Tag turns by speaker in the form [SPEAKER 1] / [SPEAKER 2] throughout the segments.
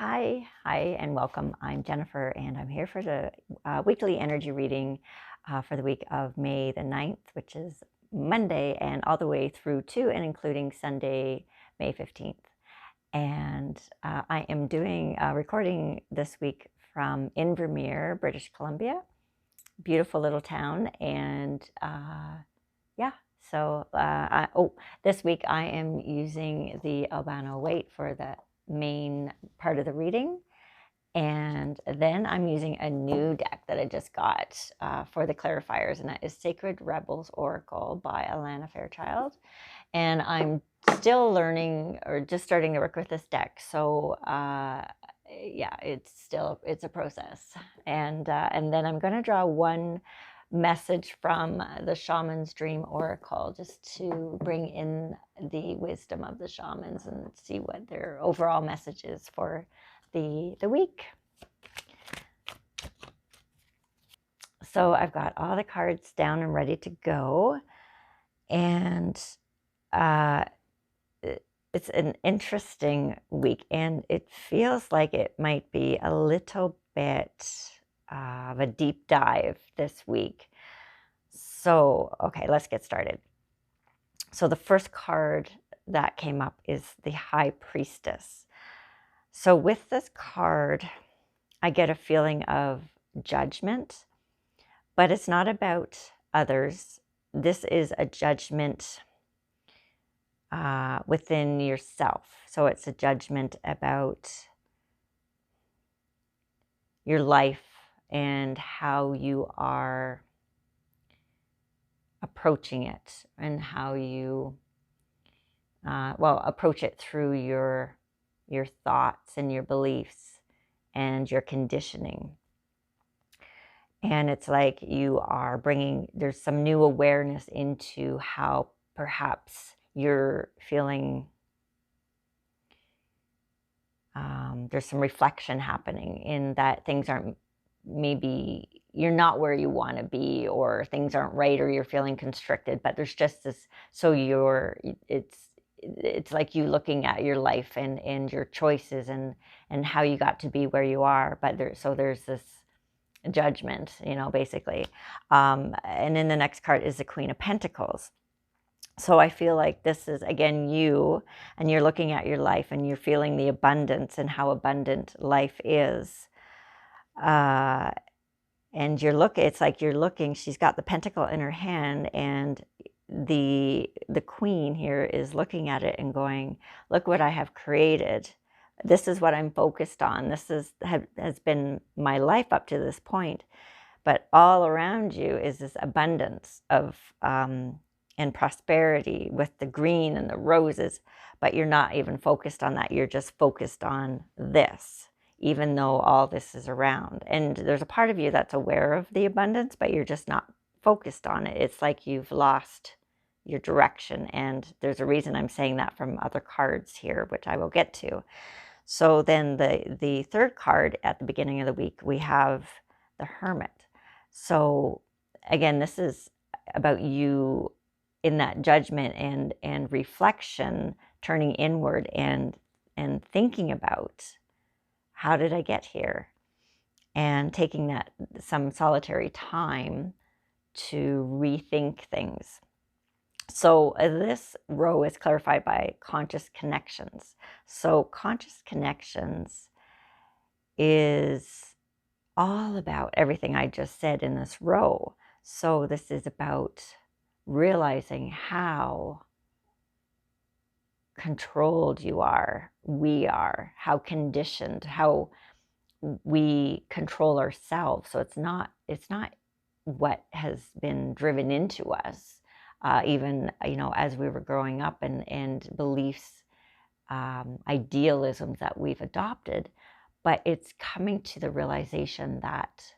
[SPEAKER 1] Hi, and welcome. I'm Jennifer, and I'm here for the weekly energy reading for the week of May the 9th, which is Monday, and all the way through to and including Sunday, May 15th. And I am doing a recording this week from Invermere, British Columbia. Beautiful little town, and yeah. So, this week I am using the Albano Weight for the main part of the reading. And then I'm using a new deck that I just got for the clarifiers, and that is Sacred Rebels Oracle by Alana Fairchild. And I'm still learning or just starting to work with this deck. So, yeah, it's a process. And then I'm going to draw one message from the Shaman's Dream Oracle just to bring in the wisdom of the shamans and see what their overall message is for the week. So I've got all the cards down and ready to go. And it's an interesting week, and it feels like it might be a little bit of a deep dive this week. So, okay, let's get started. So the first card that came up is the High Priestess. So with this card, I get a feeling of judgment, but it's not about others. This is a judgment within yourself. So it's a judgment about your life and how you are approaching it, and how you approach it through your thoughts and your beliefs and your conditioning. And it's like you are there's some new awareness into how perhaps you're feeling. There's some reflection happening in that things aren't, maybe you're not where you want to be, or things aren't right, or you're feeling constricted, but there's just this, so it's like you looking at your life and your choices and how you got to be where you are, but there's this judgment, basically. And then the next card is the Queen of Pentacles. So I feel like this is, again, you, and you're looking at your life and you're feeling the abundance and how abundant life is. And it's like you're looking, she's got the pentacle in her hand, and the queen here is looking at it and going, look what I have created. This is what I'm focused on. This has been my life up to this point. But all around you is this abundance of and prosperity with the green and the roses, but you're not even focused on that. You're just focused on this, even though all this is around. And there's a part of you that's aware of the abundance, but you're just not focused on it. It's like you've lost your direction. And there's a reason I'm saying that from other cards here, which I will get to. So then the third card at the beginning of the week, we have the Hermit. So again, this is about you in that judgment and reflection, turning inward and thinking about, how did I get here? And taking that some solitary time to rethink things. So this row is clarified by conscious connections. So conscious connections is all about everything I just said in this row. So this is about realizing how controlled we are, how conditioned, how we control ourselves. So it's not what has been driven into us, even, as we were growing up, and beliefs, idealisms that we've adopted, but it's coming to the realization that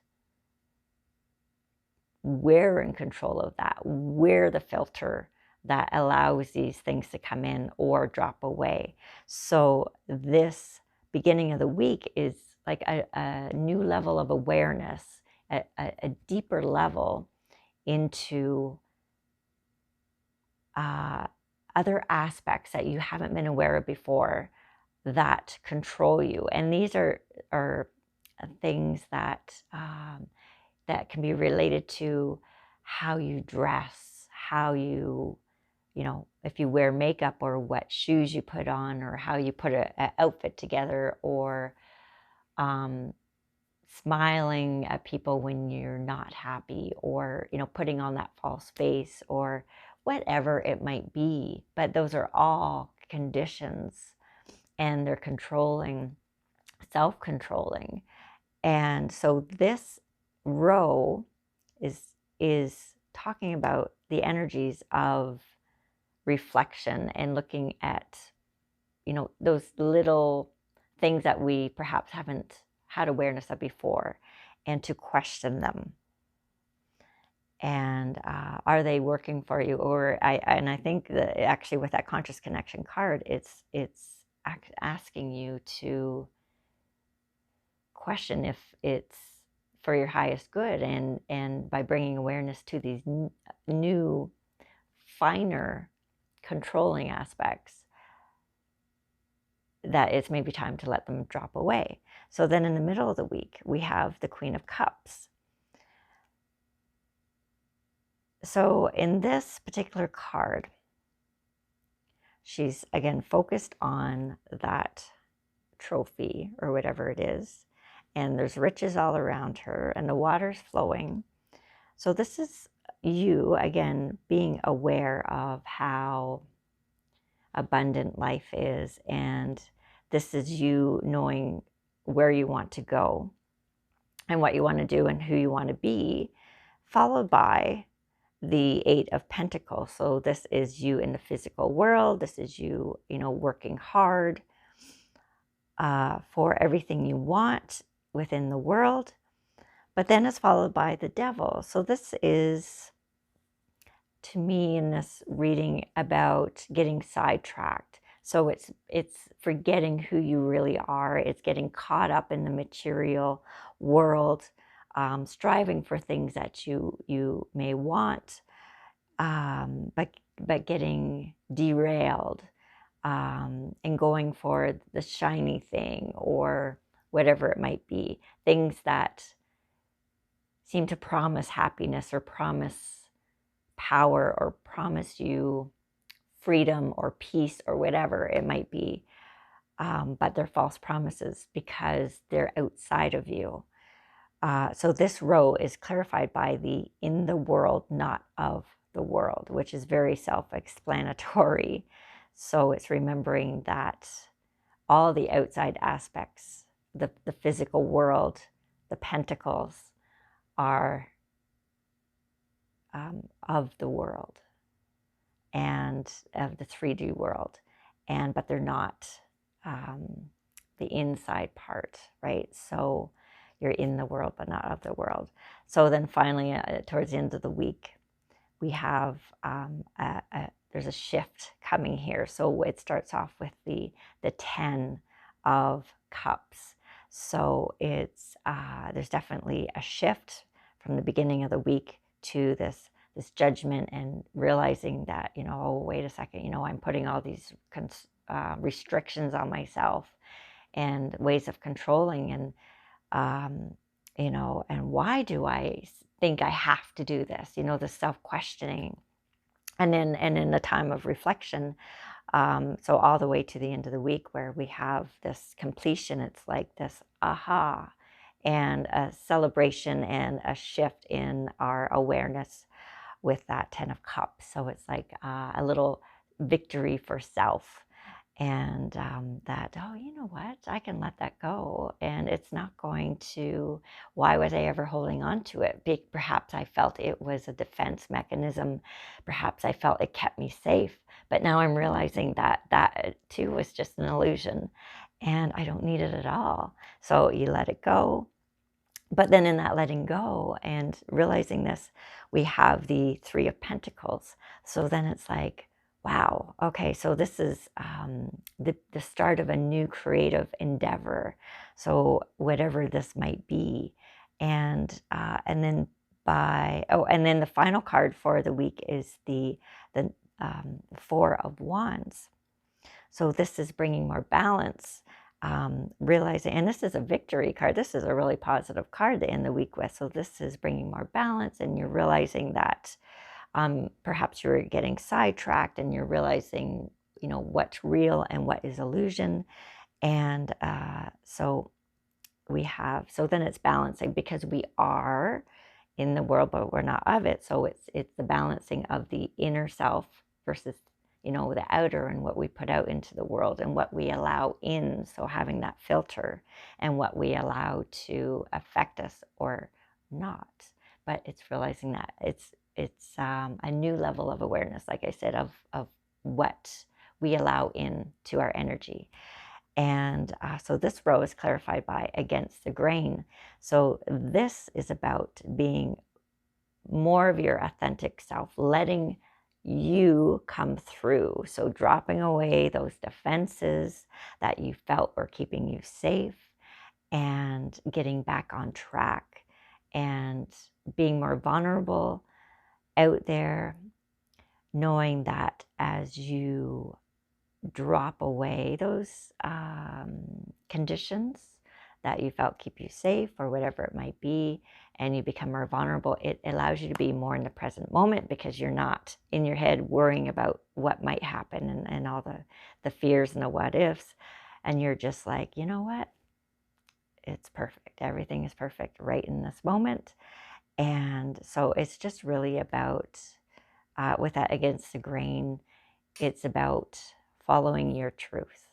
[SPEAKER 1] we're in control of that. We're the filter that allows these things to come in or drop away. So this beginning of the week is like a new level of awareness, a deeper level into other aspects that you haven't been aware of before, that control you. And these are things that that can be related to how you dress, how you know, if you wear makeup, or what shoes you put on, or how you put an outfit together, or um, smiling at people when you're not happy, or, you know, putting on that false face, or whatever it might be. But those are all conditions, and they're controlling, self-controlling. And so this row is talking about the energies of reflection, and looking at, you know, those little things that we perhaps haven't had awareness of before, and to question them. And are they working for you? Or I think that actually with that conscious connection card, it's asking you to question if it's for your highest good, and by bringing awareness to these new, finer, controlling aspects, that it's maybe time to let them drop away. So then in the middle of the week, we have the Queen of Cups. So in this particular card, she's again focused on that trophy or whatever it is, and there's riches all around her, and the water's flowing. So this is you again being aware of how abundant life is, and this is you knowing where you want to go and what you want to do and who you want to be, followed by the Eight of Pentacles. So this is you in the physical world. This is you, you know, working hard for everything you want within the world. But then it's followed by the Devil. So this is, to me, in this reading, about getting sidetracked. So it's forgetting who you really are. It's getting caught up in the material world, striving for things that you may want, but getting derailed, and going for the shiny thing, or whatever it might be, things that seem to promise happiness, or promise power, or promise you freedom or peace, or whatever it might be. But they're false promises because they're outside of you. So this row is clarified by the in the world, not of the world, which is very self-explanatory. So it's remembering that all the outside aspects, the physical world, the pentacles, are of the world and of the 3D world, but they're not the inside part, right? So you're in the world, but not of the world. So then finally, towards the end of the week, we have there's a shift coming here. So it starts off with the 10 of Cups. So it's there's definitely a shift from the beginning of the week to this judgment, and realizing that, you know, oh, wait a second, you know, I'm putting all these restrictions on myself, and ways of controlling, and you know, and why do I think I have to do this? You know, the self-questioning, and then in the time of reflection. So all the way to the end of the week, where we have this completion. It's like this aha, and a celebration, and a shift in our awareness with that 10 of Cups. So it's like a little victory for self, and that, oh, you know what, I can let that go, and it's not going to, why was I ever holding on to it? Perhaps I felt it was a defense mechanism. Perhaps I felt it kept me safe. But now I'm realizing that that too was just an illusion, and I don't need it at all. So you let it go. But then in that letting go and realizing this, we have the Three of Pentacles. So then it's like, wow, okay, so this is the start of a new creative endeavor. So whatever this might be. And then and then the final card for the week is the Four of Wands. So this is bringing more balance, realizing, and this is a victory card. This is a really positive card to end the week with. So this is bringing more balance, and you're realizing that perhaps you're getting sidetracked, and you're realizing, what's real and what is illusion. And so then it's balancing, because we are in the world, but we're not of it. So it's the balancing of the inner self versus, the outer, and what we put out into the world and what we allow in. So having that filter, and what we allow to affect us or not. But it's realizing that it's a new level of awareness, like I said, of what we allow in to our energy. And so this row is clarified by against the grain. So this is about being more of your authentic self, letting you come through. So dropping away those defenses that you felt were keeping you safe, and getting back on track, and being more vulnerable out there, knowing that as you drop away those conditions that you felt keep you safe, or whatever it might be, and you become more vulnerable, it allows you to be more in the present moment, because you're not in your head worrying about what might happen, and all the fears and the what ifs. And you're just like, you know what? It's perfect. Everything is perfect right in this moment. And so it's just really about, with that against the grain, it's about following your truth.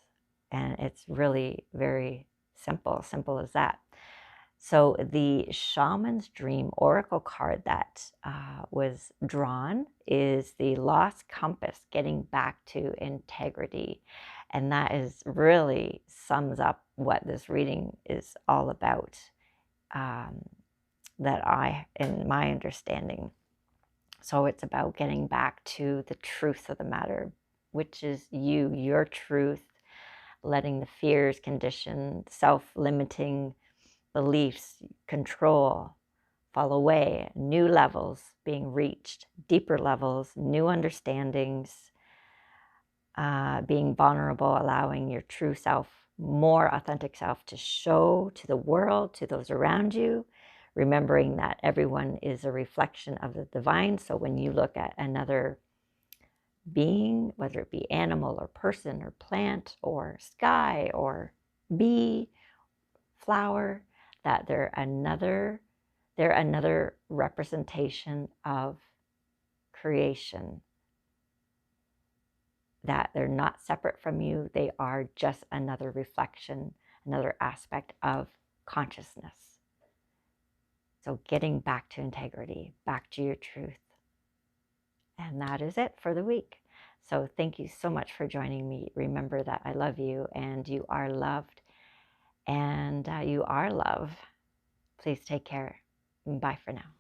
[SPEAKER 1] And it's really very simple as that. So the Shaman's Dream Oracle card that was drawn is the Lost Compass, getting back to integrity. And that is really sums up what this reading is all about, in my understanding. So it's about getting back to the truth of the matter, which is your truth, letting the fears, conditioned, self-limiting beliefs, control fall away, new levels being reached, deeper levels, new understandings, being vulnerable, allowing your true self, more authentic self, to show to the world, to those around you, remembering that everyone is a reflection of the divine. So when you look at another being, whether it be animal or person or plant or sky or bee, flower, that they're another representation of creation, that they're not separate from you. They are just another reflection, another aspect of consciousness. So getting back to integrity, back to your truth. And that is it for the week. So thank you so much for joining me. Remember that I love you, and you are loved, and you are love. Please take care. Bye for now.